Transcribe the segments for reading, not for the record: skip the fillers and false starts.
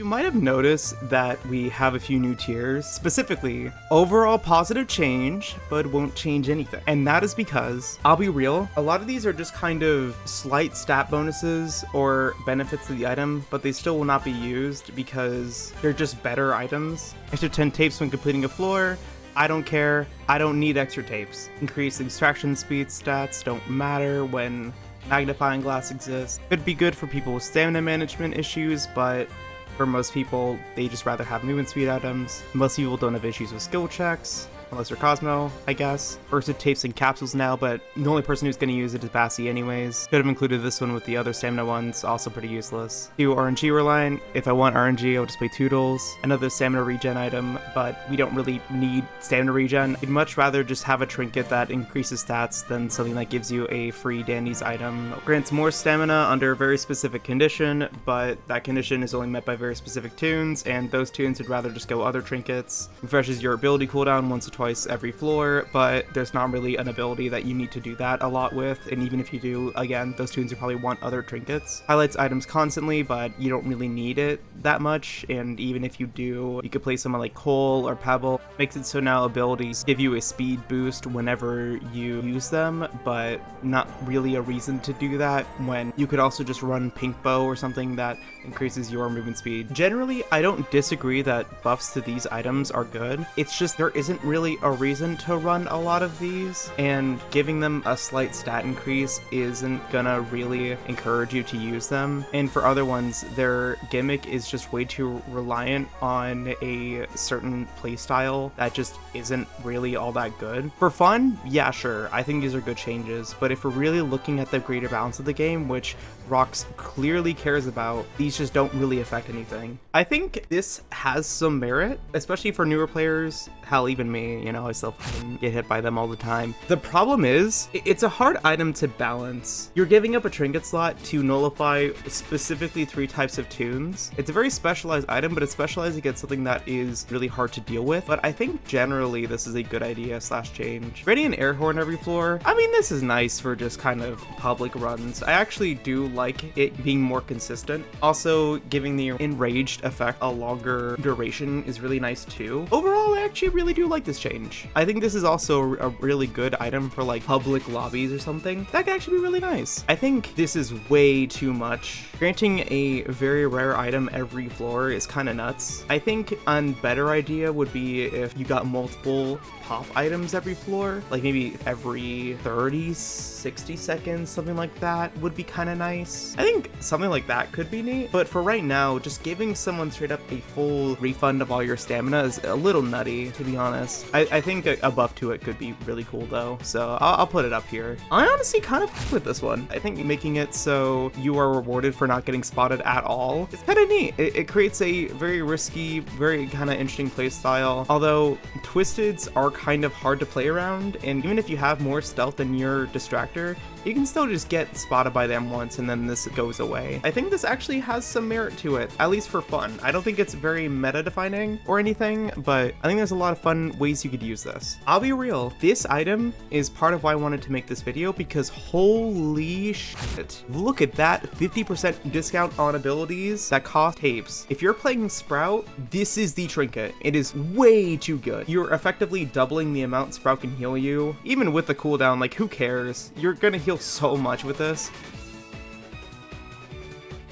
You might have noticed that we have a few new tiers, specifically overall positive change, but won't change anything. And that is because, I'll be real, a lot of these are just kind of slight stat bonuses or benefits to the item, but they still will not be used because they're just better items. Extra 10 tapes when completing a floor. I don't care. I don't need extra tapes. Increased extraction speed stats don't matter when magnifying glass exists. Could be good for people with stamina management issues, but for most people, they just rather have movement speed items. Most people don't have issues with skill checks, unless you're Cosmo, I guess. Bursted tapes and capsules now, but the only person who's going to use it is Bassi anyways. Could have included this one with the other stamina ones, also pretty useless. 2 RNG reliant. If I want RNG, I'll just play Toodles. Another stamina regen item, but we don't really need stamina regen. I'd much rather just have a trinket that increases stats than something that gives you a free Dandy's item. Grants more stamina under a very specific condition, but that condition is only met by very specific tunes, and those tunes would rather just go other trinkets. Refreshes your ability cooldown once or twice every floor, but there's not really an ability that you need to do that a lot with, and even if you do, again, those tunes you probably want other trinkets. Highlights items constantly, but you don't really need it that much, and even if you do, you could play someone like Coal or Pebble. Makes it so now abilities give you a speed boost whenever you use them, but not really a reason to do that when you could also just run Pink Bow or something that increases your movement speed. Generally, I don't disagree that buffs to these items are good. It's just there isn't really a reason to run a lot of these, and giving them a slight stat increase isn't gonna really encourage you to use them. And for other ones, their gimmick is just way too reliant on a certain playstyle that just isn't really all that good. For fun, yeah, sure, I think these are good changes, but if we're really looking at the greater balance of the game, which Rox clearly cares about, these just don't really affect anything. I think this has some merit, especially for newer players. Hell, even me, you know, I still fucking get hit by them all the time. The problem is, it's a hard item to balance. You're giving up a trinket slot to nullify specifically 3 types of tunes. It's a very specialized item, but it's specialized against something that is really hard to deal with. But I think generally this is a good idea / change. Creating an air horn every floor, I mean, this is nice for just kind of public runs. I actually do like it being more consistent. Also, giving the enraged effect a longer duration is really nice too. Overall, I actually really do like this change. I think this is also a really good item for like public lobbies or something. That could actually be really nice. I think this is way too much. Granting a very rare item every floor is kind of nuts. I think a better idea would be if you got multiple pop items every floor, like maybe every 30, 60 seconds, something like that would be kind of nice. I think something like that could be neat, but for right now, just giving someone straight up a full refund of all your stamina is a little nutty, to be honest. I think a buff to it could be really cool though, so I'll put it up here. I honestly kind of fuck with this one. I think making it so you are rewarded for not getting spotted at all is kind of neat. It creates a very risky, very kind of interesting play style, although Twisteds are kind of hard to play around, and even if you have more stealth than your distractor, you can still just get spotted by them once and then this goes away. I think this actually has some merit to it, at least for fun. I don't think it's very meta defining or anything, but I think there's a lot of fun ways you could use this. I'll be real, this item is part of why I wanted to make this video, because holy shit, look at that 50% discount on abilities that cost tapes. If you're playing Sprout, this is the trinket. It is way too good. You're effectively doubling the amount Sprout can heal you. Even with the cooldown, like, who cares? You're gonna heal so much with this.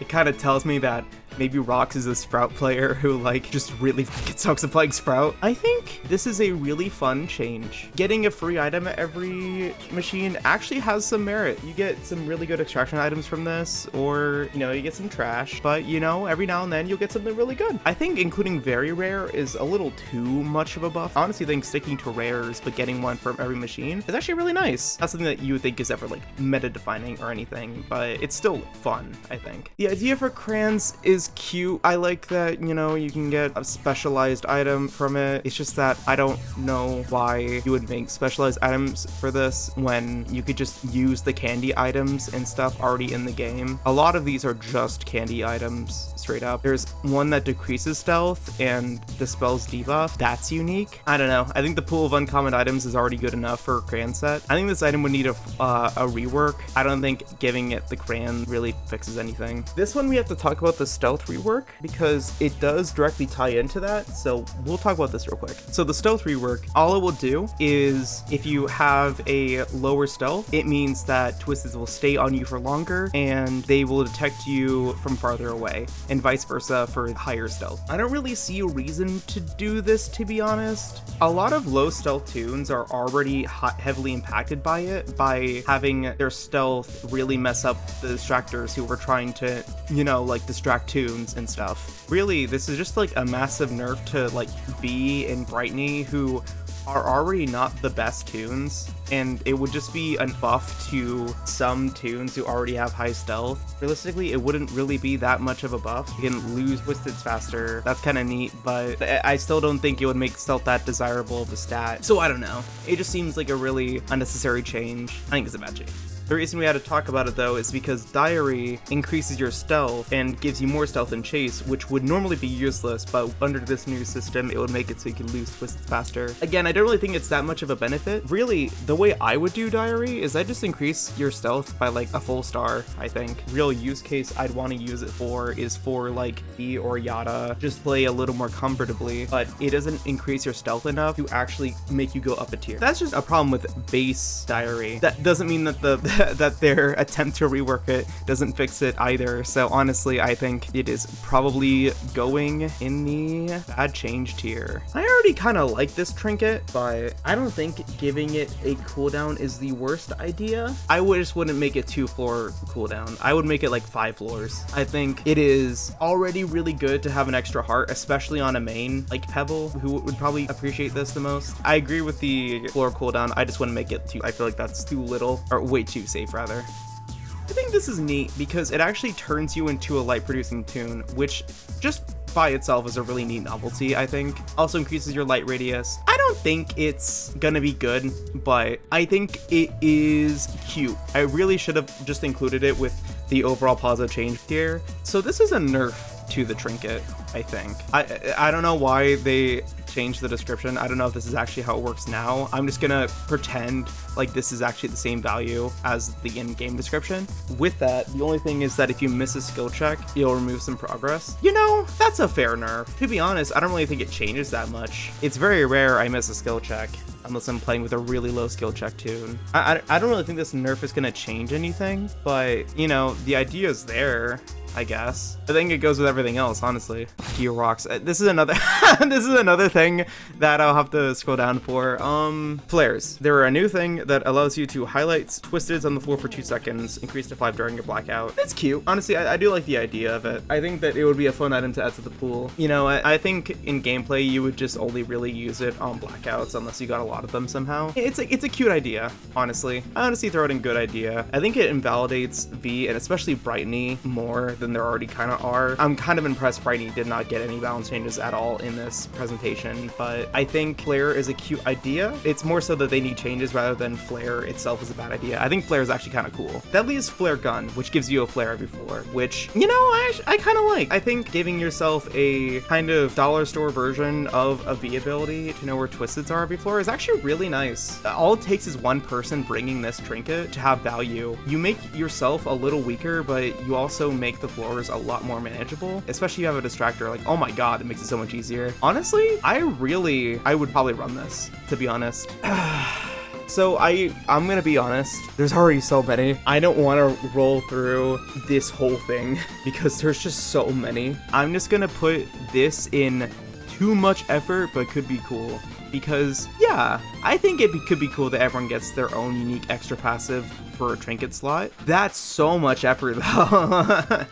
It kind of tells me that maybe Rox is a Sprout player who like just really fucking sucks at playing Sprout. I think this is a really fun change. Getting a free item at every machine actually has some merit. You get some really good extraction items from this, or, you know, you get some trash, but, you know, every now and then you'll get something really good. I think including very rare is a little too much of a buff. I honestly think sticking to rares but getting one from every machine is actually really nice. That's something that you would think is ever like meta defining or anything, but it's still fun, I think. The idea for crayons is cute. I like that, you know, you can get a specialized item from it. It's just that I don't know why you would make specialized items for this when you could just use the candy items and stuff already in the game. A lot of these are just candy items, straight up. There's one that decreases stealth and dispels debuff. That's unique. I don't know. I think the pool of uncommon items is already good enough for a crayon set. I think this item would need a rework. I don't think giving it the crayon really fixes anything. This one we have to talk about the stealth stealth rework because it does directly tie into that. So we'll talk about this real quick. So the stealth rework, all it will do is if you have a lower stealth, it means that Twisteds will stay on you for longer and they will detect you from farther away, and vice versa for higher stealth. I don't really see a reason to do this, to be honest. A lot of low stealth tunes are already heavily impacted by it, by having their stealth really mess up the distractors who were trying to, you know, like distract tunes and stuff. Really, this is just like a massive nerf to like V and Brightney, who are already not the best tunes, and it would just be a buff to some tunes who already have high stealth. Realistically, it wouldn't really be that much of a buff. You can lose Twisteds faster. That's kind of neat, but I still don't think it would make stealth that desirable of a stat. So I don't know. It just seems like a really unnecessary change. I think it's a bad change. The reason we had to talk about it though is because Diary increases your stealth and gives you more stealth in Chase, which would normally be useless, but under this new system, it would make it so you can lose Twisteds faster. Again, I don't really think it's that much of a benefit. Really, the way I would do Diary is I just increase your stealth by like a full star, I think. Real use case I'd want to use it for is for like B or Yada, just play a little more comfortably, but it doesn't increase your stealth enough to actually make you go up a tier. That's just a problem with base Diary. That doesn't mean that that their attempt to rework it doesn't fix it either. So honestly, I think it is probably going in the bad change tier. I already kind of like this trinket, but I don't think giving it a cooldown is the worst idea. I just wouldn't make it 2-floor cooldown. I would make it like 5 floors. I think it is already really good to have an extra heart, especially on a main like Pebble, who would probably appreciate this the most. I agree with the floor cooldown. I just wouldn't make it too, I feel like that's too little, or way too safe rather. I think this is neat because it actually turns you into a light producing tune, which just by itself is a really neat novelty, I think. Also increases your light radius. I don't think it's gonna be good, but I think it is cute. I really should have just included it with the overall positive change tier. So this is a nerf to the trinket, I think. I don't know why they changed the description. I don't know if this is actually how it works now. I'm just gonna pretend like this is actually the same value as the in-game description. With that, the only thing is that if you miss a skill check, you'll remove some progress. You know, that's a fair nerf. To be honest, I don't really think it changes that much. It's very rare I miss a skill check, unless I'm playing with a really low skill check tune. I don't really think this nerf is gonna change anything, but you know, the idea is there, I guess. I think it goes with everything else, honestly. Gear rocks. This is another this is another thing that I'll have to scroll down for. Flares. They're a new thing that allows you to highlight Twisteds on the floor for 2 seconds, increase to 5 during your blackout. That's cute. Honestly, I do like the idea of it. I think that it would be a fun item to add to the pool. You know, I think in gameplay you would just only really use it on blackouts unless you got a lot of them somehow. It's a cute idea, honestly. I honestly throw it in good idea. I think it invalidates V and especially Brightney more than there already kind of are. I'm kind of impressed Brightney did not get any balance changes at all in this presentation, but I think Flare is a cute idea. It's more so that they need changes rather than Flare itself is a bad idea. I think Flare is actually kind of cool. Deadly is Flare Gun, which gives you a flare every floor, which, you know, I kind of like. I think giving yourself a kind of dollar store version of a V ability to know where Twisteds are every floor is actually really nice. All it takes is one person bringing this trinket to have value. You make yourself a little weaker, but you also make the floors a lot more manageable, especially if you have a distractor. Like, oh my god, it makes it so much easier. Honestly, I would probably run this, to be honest. So I'm gonna be honest, there's already so many. I don't want to roll through this whole thing because there's just so many. I'm just gonna put this in too much effort, but could be cool. Because, yeah, I think it could be cool that everyone gets their own unique extra passive for a trinket slot. That's so much effort, though.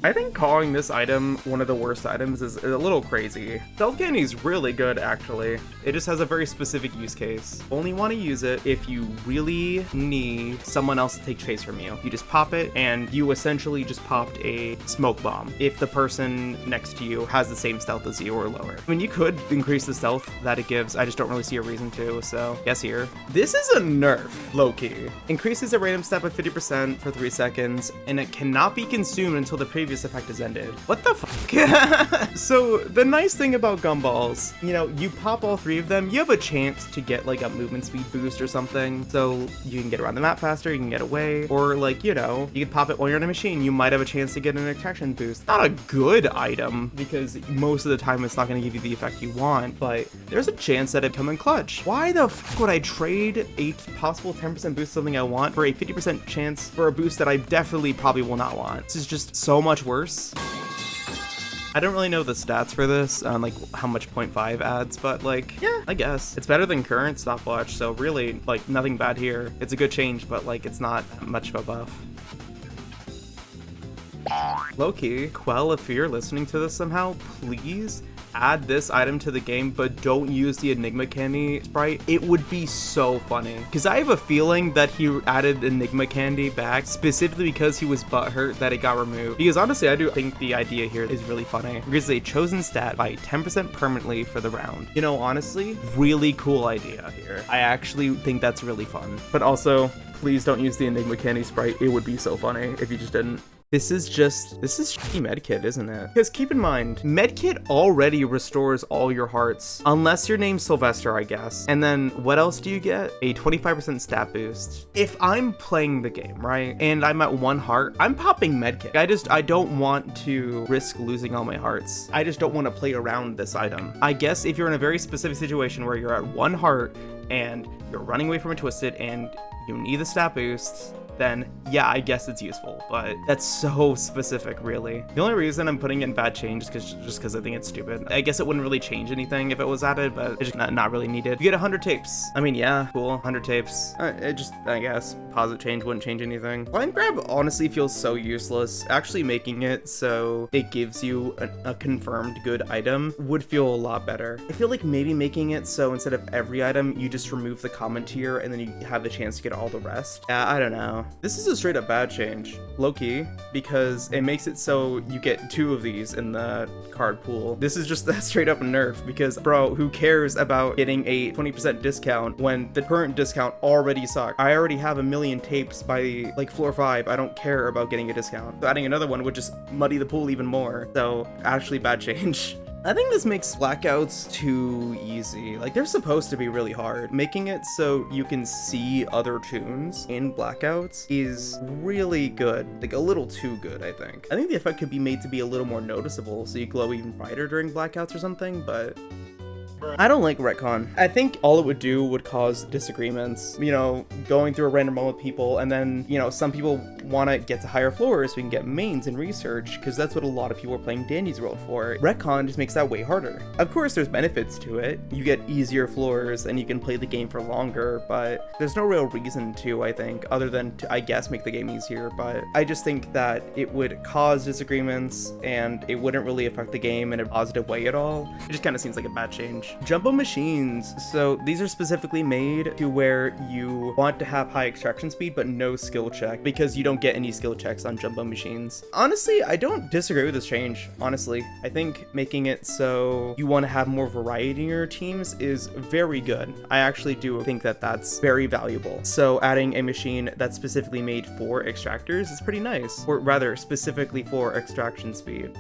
I think calling this item one of the worst items is a little crazy. Stealth Candy is really good, actually. It just has a very specific use case. Only want to use it if you really need someone else to take chase from you. You just pop it, and you essentially just popped a smoke bomb if the person next to you has the same stealth as you or lower. I mean, you could increase the stealth that it gives. I just don't really see a reason to, so guess here. This is a nerf, low-key. Increases a random step by 50% for 3 seconds, and it cannot be consumed until the previous this effect has ended. What the fuck? So the nice thing about gumballs, you know, you pop all 3 of them, you have a chance to get like a movement speed boost or something. So you can get around the map faster, you can get away, or like, you know, you can pop it while you're in a machine. You might have a chance to get an attraction boost. Not a good item because most of the time it's not going to give you the effect you want, but there's a chance that it come in clutch. Why the fuck would I trade a possible 10% boost something I want for a 50% chance for a boost that I definitely probably will not want? This is just so much worse. I don't really know the stats for this on like how much 0.5 adds, but like, yeah, I guess. It's better than current stopwatch, so really like nothing bad here. It's a good change, but like it's not much of a buff. Low-key, Quell, if you're listening to this somehow, please add this item to the game, but don't use the Enigma Candy sprite. It would be so funny. Because I have a feeling that he added Enigma Candy back specifically because he was butthurt that it got removed. Because honestly, I do think the idea here is really funny. Because a chosen stat by 10% permanently for the round. You know, honestly, really cool idea here. I actually think that's really fun. But also, please don't use the Enigma Candy sprite. It would be so funny if you just didn't. This is shitty medkit, isn't it? Because keep in mind, medkit already restores all your hearts, unless your name's Sylvester, I guess. And then what else do you get? A 25% stat boost. If I'm playing the game, right, and I'm at 1 heart, I'm popping medkit. I don't want to risk losing all my hearts. I just don't want to play around this item. I guess if you're in a very specific situation where you're at 1 heart and you're running away from a twisted and you need the stat boost, then yeah, I guess it's useful, but that's so specific, really. The only reason I'm putting it in bad change is just because I think it's stupid. I guess it wouldn't really change anything if it was added, but it's just not really needed. You get 100 tapes. I mean, yeah, cool, 100 tapes. I guess, positive change wouldn't change anything. Blind grab honestly feels so useless. Actually making it so it gives you a confirmed good item would feel a lot better. I feel like maybe making it so instead of every item, you just remove the common tier and then you have the chance to get all the rest. I don't know. This is a straight up bad change, low-key, because it makes it so you get 2 of these in the card pool. This is just a straight up nerf because, bro, who cares about getting a 20% discount when the current discount already sucks? I already have 1 million tapes by like floor 5. I don't care about getting a discount. So adding another one would just muddy the pool even more. So actually bad change. I think this makes blackouts too easy. Like, they're supposed to be really hard. Making it so you can see other tunes in blackouts is really good. Like, a little too good, I think. I think the effect could be made to be a little more noticeable so you glow even brighter during blackouts or something, but I don't like retcon. I think all it would do would cause disagreements, you know, going through a random run with people, and then, you know, some people want to get to higher floors so we can get mains and research, because that's what a lot of people are playing Dandy's World for. Retcon just makes that way harder. Of course, there's benefits to it. You get easier floors and you can play the game for longer, but there's no real reason to, I think, other than to, I guess, make the game easier. But I just think that it would cause disagreements and it wouldn't really affect the game in a positive way at all. It just kind of seems like a bad change. Jumbo machines. So these are specifically made to where you want to have high extraction speed but no skill check, because you don't get any skill checks on jumbo machines. Honestly, I don't disagree with this change. Honestly, I think making it so you want to have more variety in your teams is very good. I actually do think that that's very valuable. So adding a machine that's specifically made for extractors is pretty nice, or rather specifically for extraction speed.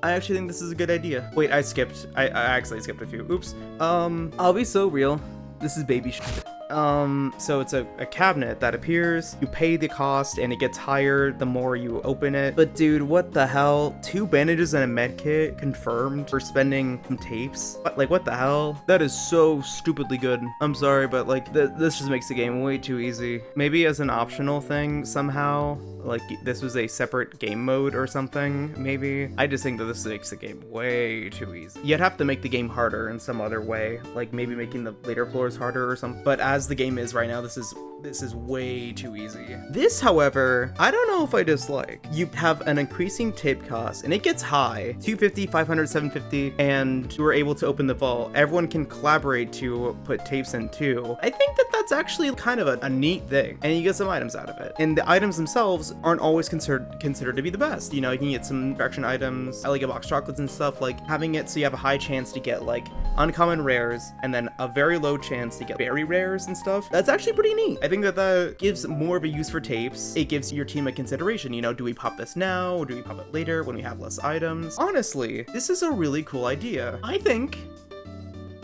I actually think this is a good idea. Wait, I actually skipped a few. Oops. I'll be so real. This is baby shit. So it's a cabinet that appears, you pay the cost, and it gets higher the more you open it. But dude, what the hell? 2 bandages and a med kit confirmed for spending some tapes? What the hell? That is so stupidly good. I'm sorry, but like, this just makes the game way too easy. Maybe as an optional thing somehow, like this was a separate game mode or something, maybe. I just think that this makes the game way too easy. You'd have to make the game harder in some other way, like maybe making the later floors harder or something. But as the game is right now, this is way too easy. This, however, I don't know if I dislike. You have an increasing tape cost, and it gets high, 250, 500, 750, and you are able to open the vault. Everyone can collaborate to put tapes in too. I think that that's actually kind of a neat thing, and you get some items out of it. And the items themselves aren't always considered to be the best. You know, you can get some direction items. I like a box chocolates and stuff, like having it so you have a high chance to get like uncommon rares, and then a very low chance to get berry rares and stuff. That's actually pretty neat. I think that that gives more of a use for tapes. It gives your team a consideration, you know, do we pop this now or do we pop it later when we have less items? Honestly, this is a really cool idea. I think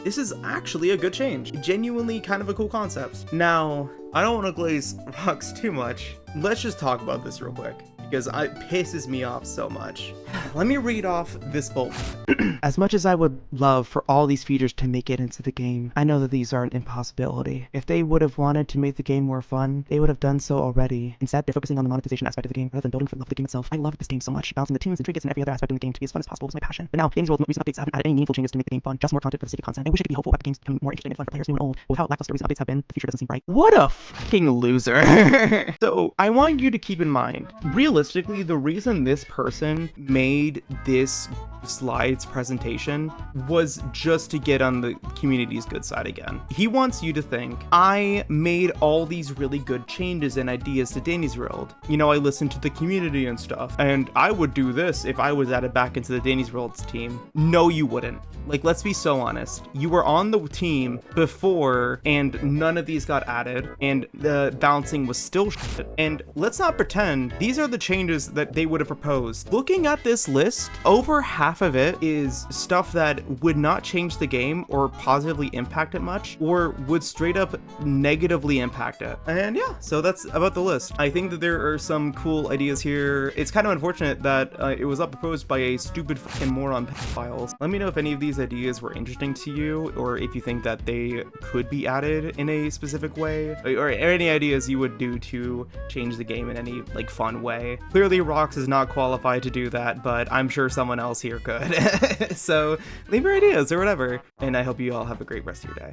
this is actually a good change. Genuinely kind of a cool concept. Now, I don't want to glaze rocks too much. Let's just talk about this real quick, because it pisses me off so much. Let me read off this bullet. As much as I would love for all these features to make it into the game, I know that these are an impossibility. If they would have wanted to make the game more fun, they would have done so already. Instead, they're focusing on the monetization aspect of the game rather than building for the love of the game itself. I love this game so much. Balancing the tunes and trinkets and every other aspect in the game to be as fun as possible was my passion. But now, Danny's World recent updates haven't added any meaningful changes to make the game fun, just more content for the sake of content. I wish it could be hopeful about the games becoming more interesting and fun for players new and old. But with how lackluster recent updates have been, the future doesn't seem bright. What a fucking loser. So, I want you to keep in mind, realistically, the reason this person made this slides presentation was just to get on the community's good side again. He wants you to think, I made all these really good changes and ideas to Danny's World. You know, I listened to the community and stuff, and I would do this if I was added back into the Danny's World's team. No, you wouldn't. Like, let's be so honest. You were on the team before, and none of these got added, and the balancing was still shit. And let's not pretend these are the changes that they would have proposed. Looking at this list, over half of it is stuff that would not change the game or positively impact it much, or would straight up negatively impact it. And yeah, so that's about the list. I think that there are some cool ideas here. It's kind of unfortunate that it was not proposed by a stupid fucking moron pedophiles. Let me know if any of these ideas were interesting to you, or if you think that they could be added in a specific way, or any ideas you would do to change the game in any like fun way. Clearly Rox is not qualified to do that, but I'm sure someone else here could. So leave your ideas or whatever, and I hope you all have a great rest of your day.